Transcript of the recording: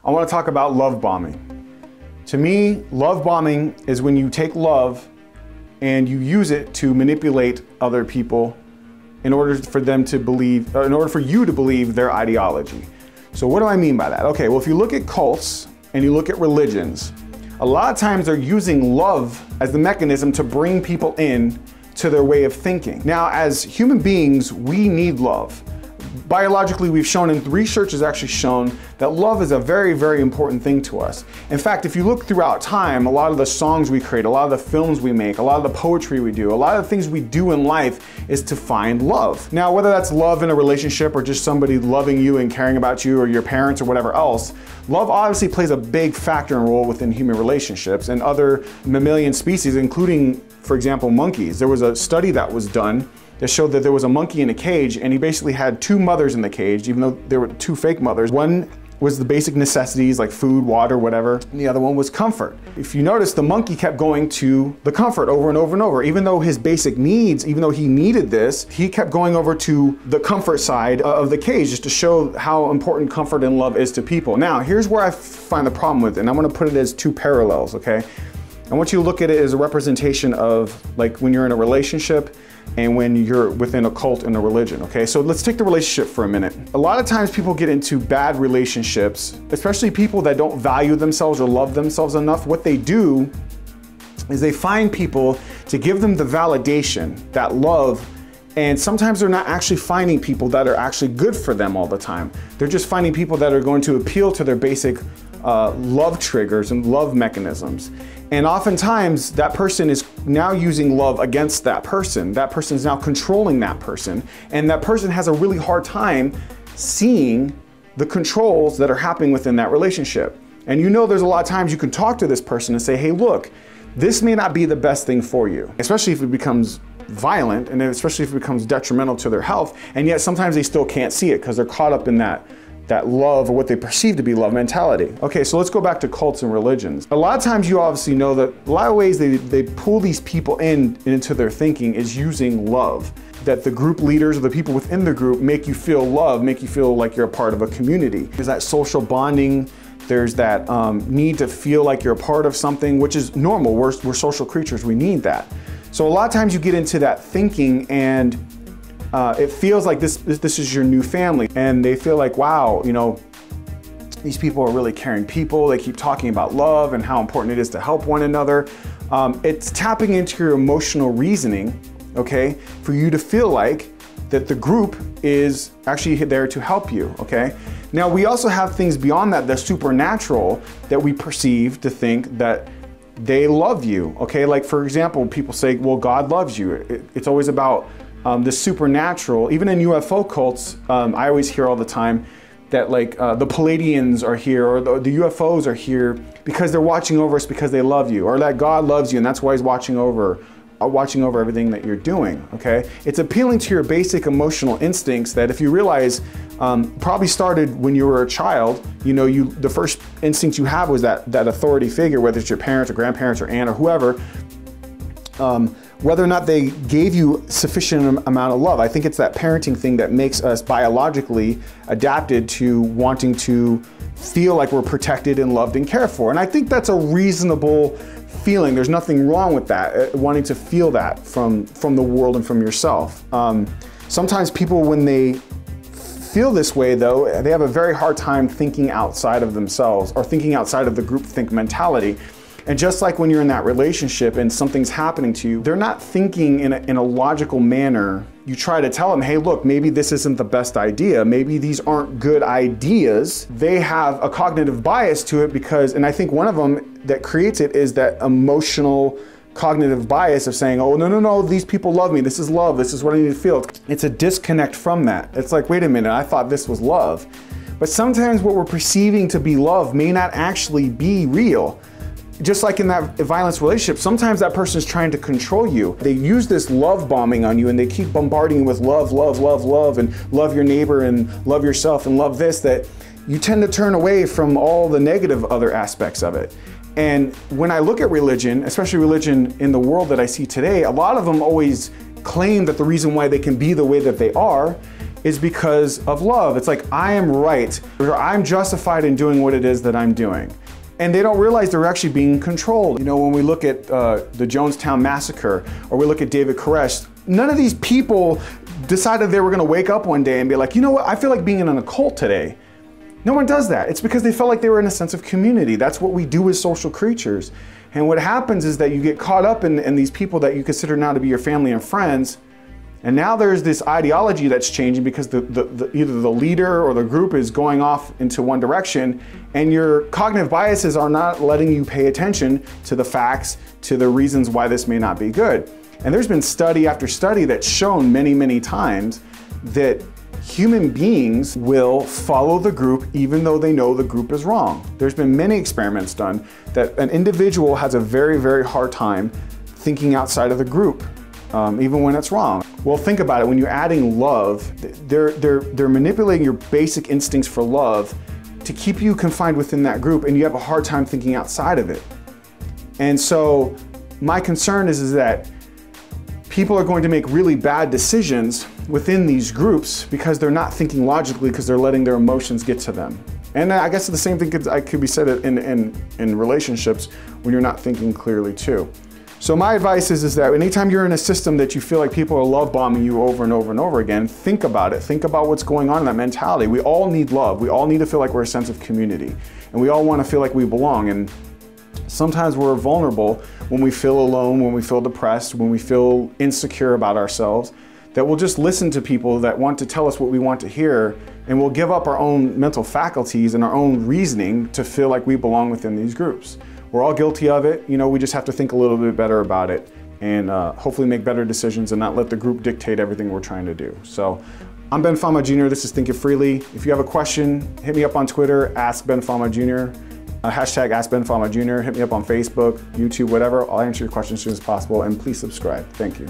I want to talk about love bombing. To me, love bombing is when you take love and you use it to manipulate other people in order for them to believe, or in order for you to believe their ideology. So what do I mean by that? Okay, well, if you look at cults and you look at religions, a lot of times they're using love as the mechanism to bring people in to their way of thinking. Now, as human beings, we need love. Biologically, we've shown, and research has actually shown, that love is a very, very important thing to us. In fact, if you look throughout time, a lot of the songs we create, a lot of the films we make, a lot of the poetry we do, a lot of the things we do in life is to find love. Now, whether that's love in a relationship or just somebody loving you and caring about you or your parents or whatever else, love obviously plays a big factor and role within human relationships and other mammalian species, including, for example, monkeys. There was a study that was done that showed that there was a monkey in a cage, and he basically had two mothers in the cage, even though there were two fake mothers. One was the basic necessities like food, water, whatever, and the other one was comfort. If you notice, the monkey kept going to the comfort over and over and over. Even though his basic needs, even though he needed this, he kept going over to the comfort side of the cage just to show how important comfort and love is to people. Now, here's where I find the problem with it, and I'm gonna put it as two parallels, okay? I want you to look at it as a representation of like when you're in a relationship and when you're within a cult and a religion, okay? So let's take the relationship for a minute. A lot of times people get into bad relationships, especially people that don't value themselves or love themselves enough. What they do is they find people to give them the validation, that love, and sometimes they're not actually finding people that are actually good for them all the time. They're just finding people that are going to appeal to their basic love triggers and love mechanisms. And oftentimes that person is now using love against that person. That person is now controlling that person. And that person has a really hard time seeing the controls that are happening within that relationship. And you know, there's a lot of times you can talk to this person and say, hey, look, this may not be the best thing for you, especially if it becomes violent and especially if it becomes detrimental to their health. And yet sometimes they still can't see it because they're caught up in that love or what they perceive to be love mentality. Okay, so let's go back to cults and religions. A lot of times you obviously know that a lot of ways they pull these people into their thinking is using love. That the group leaders or the people within the group make you feel love, make you feel like you're a part of a community. There's that social bonding, there's that need to feel like you're a part of something, which is normal. We're social creatures, we need that. So a lot of times you get into that thinking and it feels like this is your new family, and they feel like, wow, you know, these people are really caring people. They keep talking about love and how important it is to help one another. It's tapping into your emotional reasoning, okay, for you to feel like that the group is actually there to help you, okay? Now, we also have things beyond that, that's supernatural, that we perceive to think that they love you, okay? Like, for example, people say, well, God loves you. It's always about the supernatural. Even in UFO cults, I always hear all the time that like the Palladians are here, or the UFOs are here because they're watching over us because they love you, or that God loves you and that's why he's watching over everything that you're doing, okay? It's appealing to your basic emotional instincts that, if you realize, probably started when you were a child. You know, the first instinct you have was that authority figure, whether it's your parents or grandparents or aunt or whoever, whether or not they gave you sufficient amount of love. I think it's that parenting thing that makes us biologically adapted to wanting to feel like we're protected and loved and cared for. And I think that's a reasonable feeling. There's nothing wrong with that, wanting to feel that from the world and from yourself. Sometimes people, when they feel this way though, they have a very hard time thinking outside of themselves or thinking outside of the groupthink mentality. And just like when you're in that relationship and something's happening to you, they're not thinking in a logical manner. You try to tell them, hey, look, maybe this isn't the best idea. Maybe these aren't good ideas. They have a cognitive bias to it because, and I think one of them that creates it is that emotional cognitive bias of saying, oh, no, these people love me. This is love. This is what I need to feel. It's a disconnect from that. It's like, wait a minute, I thought this was love. But sometimes what we're perceiving to be love may not actually be real. Just like in that violence relationship, sometimes that person is trying to control you. They use this love bombing on you and they keep bombarding you with love, love, love, love, and love your neighbor and love yourself and love this, that you tend to turn away from all the negative other aspects of it. And when I look at religion, especially religion in the world that I see today, a lot of them always claim that the reason why they can be the way that they are is because of love. It's like, I am right, or I'm justified in doing what it is that I'm doing. And they don't realize they're actually being controlled. You know, when we look at the Jonestown Massacre, or we look at David Koresh, none of these people decided they were gonna wake up one day and be like, you know what, I feel like being in a cult today. No one does that. It's because they felt like they were in a sense of community. That's what we do as social creatures. And what happens is that you get caught up in these people that you consider now to be your family and friends. And now there's this ideology that's changing because either the leader or the group is going off into one direction, and your cognitive biases are not letting you pay attention to the facts, to the reasons why this may not be good. And there's been study after study that's shown many, many times that human beings will follow the group even though they know the group is wrong. There's been many experiments done that an individual has a very, very hard time thinking outside of the group, even when it's wrong. Well, think about it. When you're adding love, they're manipulating your basic instincts for love to keep you confined within that group, and you have a hard time thinking outside of it. And so my concern is that people are going to make really bad decisions within these groups because they're not thinking logically, because they're letting their emotions get to them. And I guess the same thing could be said in relationships when you're not thinking clearly too. So my advice is that anytime you're in a system that you feel like people are love bombing you over and over and over again, think about it. Think about what's going on in that mentality. We all need love. We all need to feel like we're a sense of community. And we all want to feel like we belong. And sometimes we're vulnerable when we feel alone, when we feel depressed, when we feel insecure about ourselves, that we'll just listen to people that want to tell us what we want to hear, and we'll give up our own mental faculties and our own reasoning to feel like we belong within these groups. We're all guilty of it. You know, we just have to think a little bit better about it and hopefully make better decisions and not let the group dictate everything we're trying to do. So I'm Ben Fama Jr. This is Think It Freely. If you have a question, hit me up on Twitter, Ask Ben Fama Jr. Hashtag Ask Ben Fama Jr. Hit me up on Facebook, YouTube, whatever. I'll answer your questions as soon as possible, and please subscribe. Thank you.